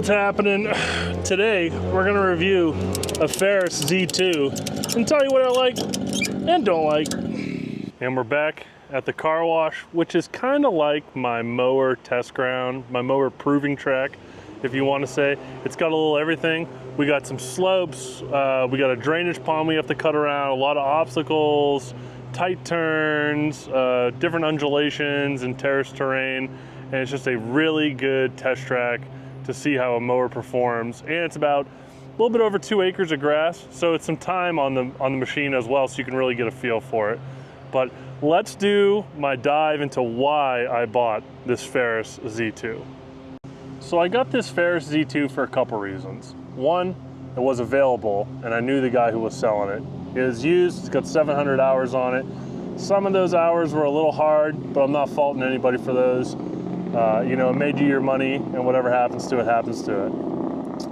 what's happening. Today we're going to review a Ferris Z2 and tell you what I like and don't like. And we're back at the car wash, which is kind of like my mower test ground, my mower proving track, if you want to say. It's got a little everything. We got some slopes, we got a drainage pond we have to cut around, a lot of obstacles, tight turns, different undulations and terrace terrain. And it's just a really good test track to see how a mower performs. And it's about a little bit over 2 acres of grass, so it's some time on the machine as well, so you can really get a feel for it. But let's do my dive into why I bought this Ferris Z2. So I got this Ferris Z2 for a couple reasons. One, it was available, and I knew the guy who was selling it. It is used, it's got 700 hours on it. Some of those hours were a little hard, but I'm not faulting anybody for those. You know, it made you your money, and whatever happens to it, happens to it.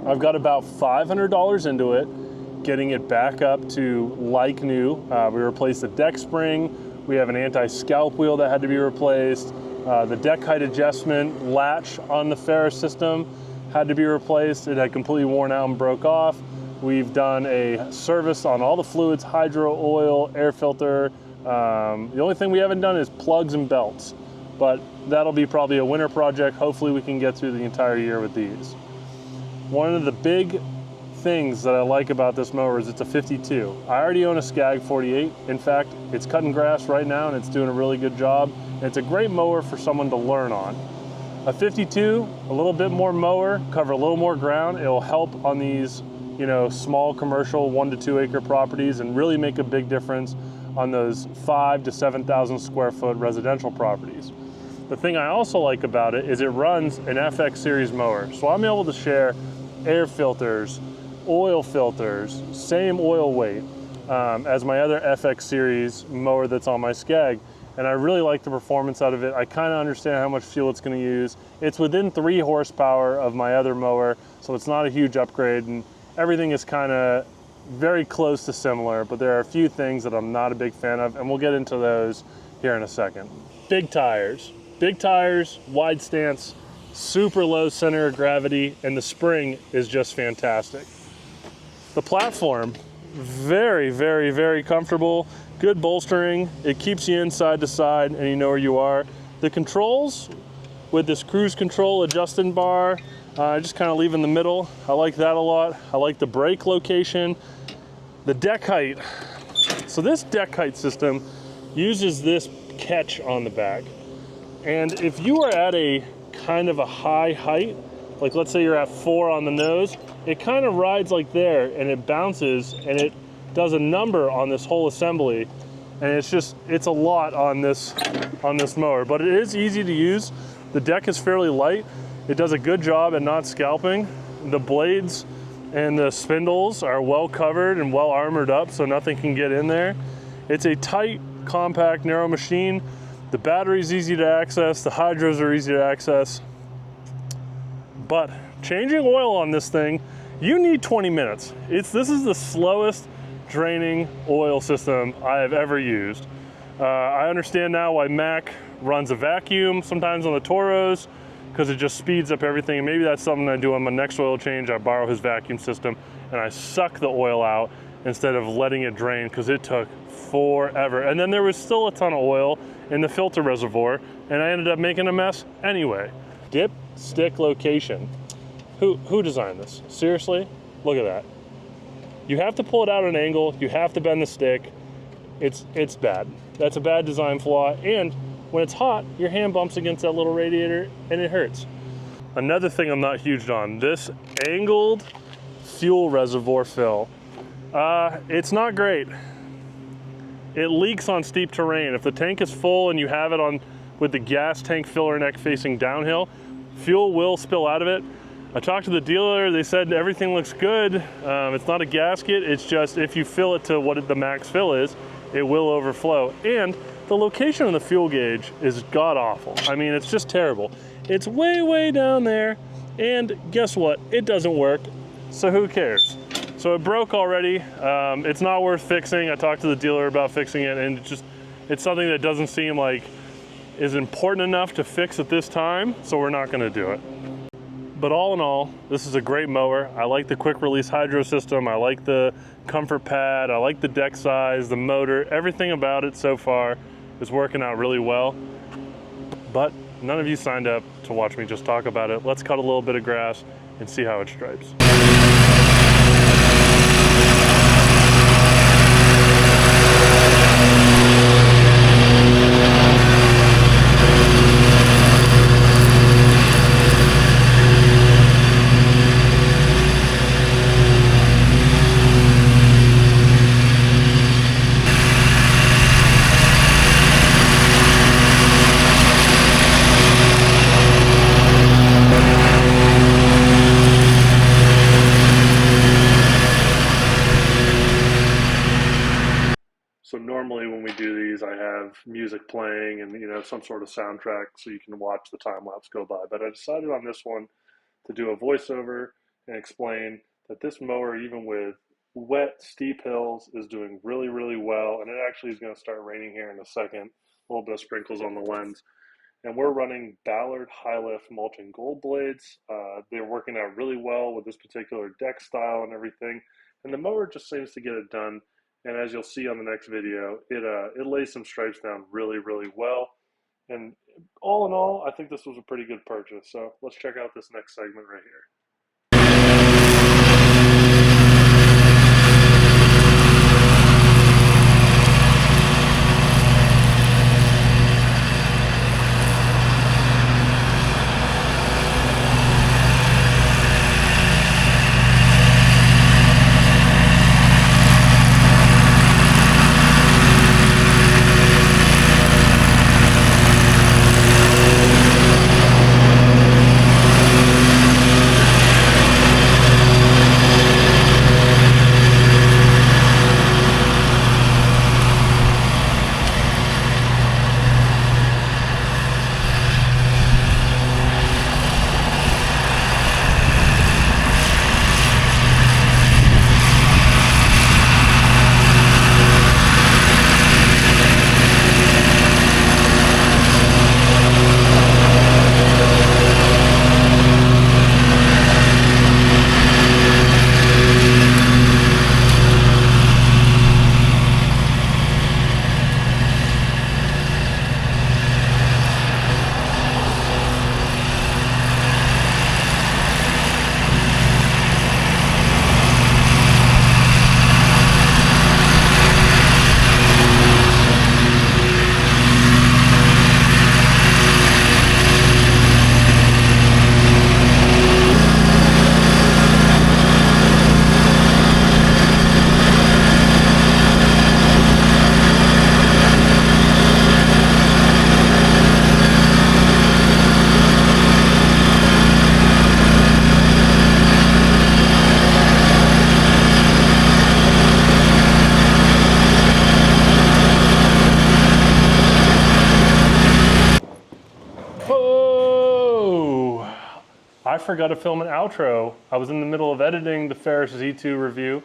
I've got about $500 into it, getting it back up to like new. We replaced the deck spring. We have an anti-scalp wheel that had to be replaced. The deck height adjustment latch on the Ferris system had to be replaced. It had completely worn out and broke off. We've done a service on all the fluids, hydro, oil, air filter. The only thing we haven't done is plugs and belts, but that'll be probably a winter project. Hopefully we can get through the entire year with these. One of the big things that I like about this mower is it's a 52. I already own a Skag 48. In fact, it's cutting grass right now and it's doing a really good job. And it's a great mower for someone to learn on. A 52, a little bit more mower, cover a little more ground. It'll help on these, you know, small commercial 1 to 2 acre properties and really make a big difference on those 5,000 to 7,000 square foot residential properties. The thing I also like about it is it runs an FX series mower. So I'm able to share air filters, oil filters, same oil weight as my other FX series mower that's on my Skag. And I really like the performance out of it. I kind of understand how much fuel it's going to use. It's within 3 horsepower of my other mower, so it's not a huge upgrade, and everything is kind of very close to similar, but there are a few things that I'm not a big fan of, and we'll get into those here in a second. Big tires, wide stance, super low center of gravity, and the spring is just fantastic. The platform, very, very, very comfortable. Good bolstering, it keeps you in side to side and you know where you are. The controls with this cruise control adjusting bar, I just kind of leave in the middle. I like that a lot. I like the brake location. The deck height. So this deck height system uses this catch on the back. And if you are at a kind of a high height, like let's say you're at 4 on the nose, it kind of rides like there and it bounces and it does a number on this whole assembly, and it's a lot on this mower, but it is easy to use. The deck is fairly light. It does a good job at not scalping. The blades and the spindles are well covered and well armored up, so nothing can get in there. It's a tight, compact, narrow machine. The battery's easy to access. The hydros are easy to access. But changing oil on this thing, you need 20 minutes. This is the slowest draining oil system I have ever used. I understand now why Mac runs a vacuum sometimes on the Toros, because it just speeds up everything. And maybe that's something I do on my next oil change. I borrow his vacuum system and I suck the oil out instead of letting it drain, because it took forever. And then there was still a ton of oil in the filter reservoir and I ended up making a mess anyway. Dip stick location. Who designed this? Seriously? Look at that. You have to pull it out at an angle, you have to bend the stick. It's bad. That's a bad design flaw, and when it's hot, your hand bumps against that little radiator and it hurts. Another thing I'm not huge on, this angled fuel reservoir fill. It's not great. It leaks on steep terrain. If the tank is full and you have it on with the gas tank filler neck facing downhill, fuel will spill out of it. I talked to the dealer, they said everything looks good. It's not a gasket, it's just if you fill it to what the max fill is, it will overflow. And the location of the fuel gauge is god awful. I mean, it's just terrible. It's way, way down there, and guess what? It doesn't work, so who cares? So it broke already. It's not worth fixing. I talked to the dealer about fixing it, and it's something that doesn't seem like is important enough to fix at this time, so we're not gonna do it. But all in all, this is a great mower. I like the quick release hydro system. I like the comfort pad. I like the deck size, the motor. Everything about it so far is working out really well. But none of you signed up to watch me just talk about it. Let's cut a little bit of grass and see how it stripes. So normally when we do these, I have music playing and some sort of soundtrack so you can watch the time lapse go by. But I decided on this one to do a voiceover and explain that this mower, even with wet, steep hills, is doing really, really well. And it actually is going to start raining here in a second. A little bit of sprinkles on the lens. And we're running Ballard High Lift mulching gold blades. They're working out really well with this particular deck style and everything. And the mower just seems to get it done. And as you'll see on the next video, it lays some stripes down really, really well. And all in all, I think this was a pretty good purchase. So let's check out this next segment right here. I forgot to film an outro. I was in the middle of editing the Ferris Z2 review,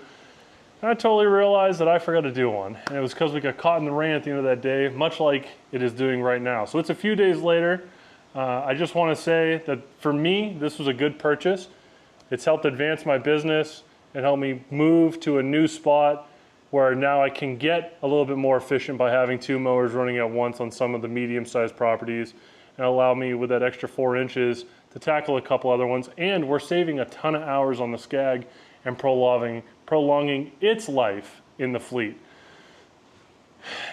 and I totally realized that I forgot to do one. And it was because we got caught in the rain at the end of that day, much like it is doing right now. So it's a few days later. I just want to say that for me, this was a good purchase. It's helped advance my business and helped me move to a new spot where now I can get a little bit more efficient by having two mowers running at once on some of the medium-sized properties, and allow me with that extra 4 inches to tackle a couple other ones. And we're saving a ton of hours on the Skag and prolonging its life in the fleet.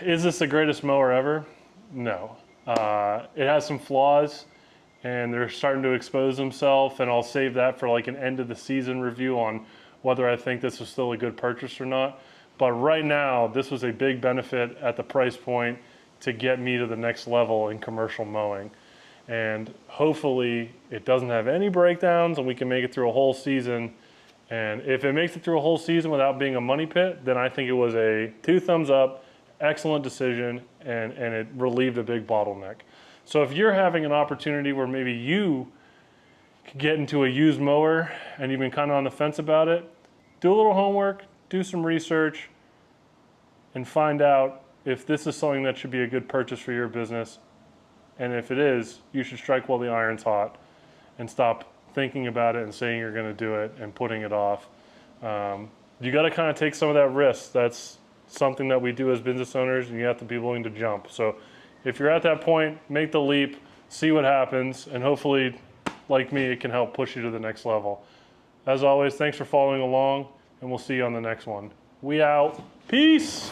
Is this the greatest mower ever? No. It has some flaws and they're starting to expose themselves, and I'll save that for like an end of the season review on whether I think this was still a good purchase or not. But right now, this was a big benefit at the price point to get me to the next level in commercial mowing. And hopefully it doesn't have any breakdowns and we can make it through a whole season. And if it makes it through a whole season without being a money pit, then I think it was a 2 thumbs up, excellent decision, and it relieved a big bottleneck. So if you're having an opportunity where maybe you could get into a used mower and you've been kind of on the fence about it, do a little homework, do some research, and find out if this is something that should be a good purchase for your business. And if it is, you should strike while the iron's hot and stop thinking about it and saying you're going to do it and putting it off. You got to kind of take some of that risk. That's something that we do as business owners, and you have to be willing to jump. So if you're at that point, make the leap, see what happens, and hopefully, like me, it can help push you to the next level. As always, thanks for following along, and we'll see you on the next one. We out. Peace.